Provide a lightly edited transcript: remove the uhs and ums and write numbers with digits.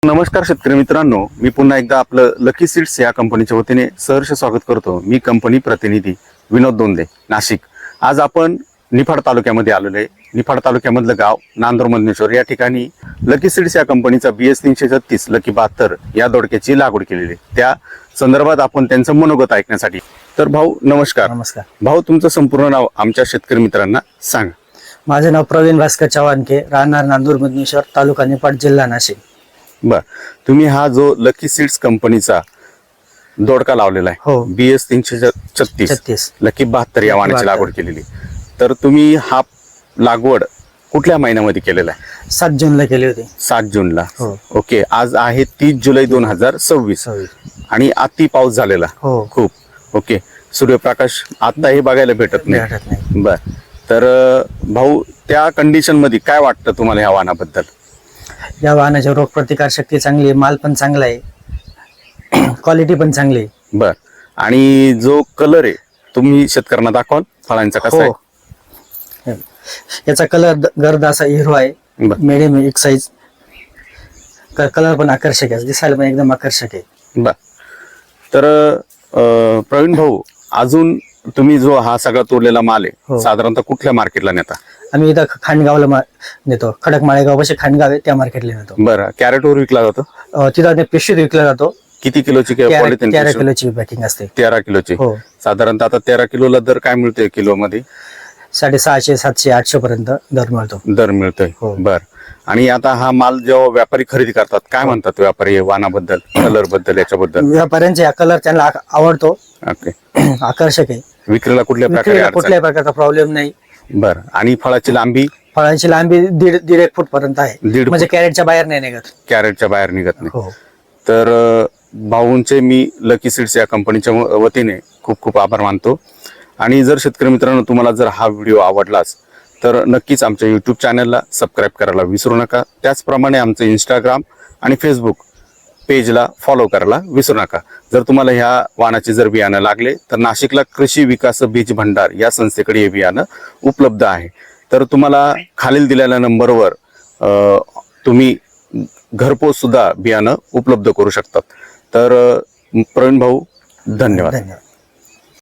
नमस्कार शेतकरी मित्रांनो, मी पुन्हा एकदा आपलं लकी सीड्स या कंपनीच्या वतीने सहर्ष स्वागत करतो। मी कंपनी प्रतिनिधी विनोद दोंदे, नाशिक। आज आपण निफाड तालुक्यामध्ये आलेलो आहे। निफाड तालुक्यामधलं गाव नांदूर मधनेश्वर या ठिकाणी लकी सीड्स या कंपनीचा BS 336 लकी 72 या दोडक्याची लागवड केलेली आहे। त्या संदर्भात आपण त्यांचं मनोगत ऐकण्यासाठी। तर भाऊ नमस्कार। नमस्कार भाऊ, तुमचं संपूर्ण नाव आमच्या शेतकरी मित्रांना सांगा। माझे नाव प्रवीण भास्कर चव्हाणके, राहणार नांदूर मधनेश्वर, तालुका निफाड, जिल्हा नाशिक। बर, तुम्ही हा जो लकी सीड्स कंपनीचा दोडका लावलेला आहे, हो। BS 336 लकी 72 या वाणाची लागवड केलेली। तर तुम्ही हा लागवड कुठल्या महिन्यामध्ये केलेला आहे? 7 जूनला केली होती। 7 जूनला। हो। ओके, आज आहे 30 जुलै 2026 आणि अति पाऊस झालेला हो। खूप। ओके, सूर्यप्रकाश आता हे बघायला भेटत नाही। बर, तर भाऊ त्या कंडिशन मध्ये काय वाटतं तुम्हाला या वाणाबद्दल? या वाहनाची रोगप्रतिकार शक्ती चांगली आहे, माल पण चांगला आहे, क्वालिटी पण चांगली आहे। बर, आणि जो कलर आहे तुम्ही शेतकऱ्यांना दाखवाल फळांचा कसा आहे? याचा कलर गर्द असा हिरो आहे, मिडियम एक साईज। कलर पण आकर्षक आहे, दिसायला पण एकदम आकर्षक आहे। बर, तर प्रवीण भाऊ, अजून तुम्ही जो हा सगळा तोडलेला माल आहे साधारणतः कुठल्या मार्केटला नेता? आम्ही इथं खांडगावला नेतो, खडक माळेगाव पाशी खांडगाव आहे, त्या मार्केटला नेतो। बरं, कॅरेटवर विकला जातो? तिथं पिशवीत विकला जातो। किती किलोची? 13 किलोची पॅकिंग असते। 13 किलोची। साधारणतः आता 13 किलोला दर काय मिळतोय किलो मध्ये? 650, 700, 800 पर्यंत दर मिळतोय। बर, आणि आता हा माल जेव्हा व्यापारी खरेदी करतात काय म्हणतात व्यापारी वाणाबद्दल, कलर बद्दल, याच्याबद्दल? व्यापाऱ्यांचे हा कलर त्यांना आवडतो, ओके, आकर्षक आहे। विक्रीला कुठल्या कुठल्याही प्रकारचा प्रॉब्लेम नाही। बर, आणि फळाची लांबी? फळांची लांबी 1.5 फूट पर्यंत आहे, म्हणजे कॅरेटच्या बाहेर नाही निघत। कॅरेटच्या बाहेर निघत नाही। तर भाऊंचे मी लकी सीड्स या कंपनीच्या वतीने खूप खूप आभार मानतो। आणि जर शेतकरी मित्रांनो तुम्हाला जर हा व्हिडिओ आवडलाच तर नक्कीच आमच्या YouTube चॅनलला सबस्क्राईब करायला विसरू नका। त्याचप्रमाणे आमचं Instagram आणि Facebook पेजला फॉलो करायला विसरू नका। जर तुम्हाला ह्या वाणाचे जर बियाणं लागले तर नाशिकला कृषी विकास बीज भंडार या संस्थेकडे हे बियाणं उपलब्ध आहे। तर तुम्हाला खालील दिलेल्या नंबरवर तुम्ही घरपोच सुद्धा बियाणं उपलब्ध करू शकतात। तर प्रवीण भाऊ, धन्यवाद।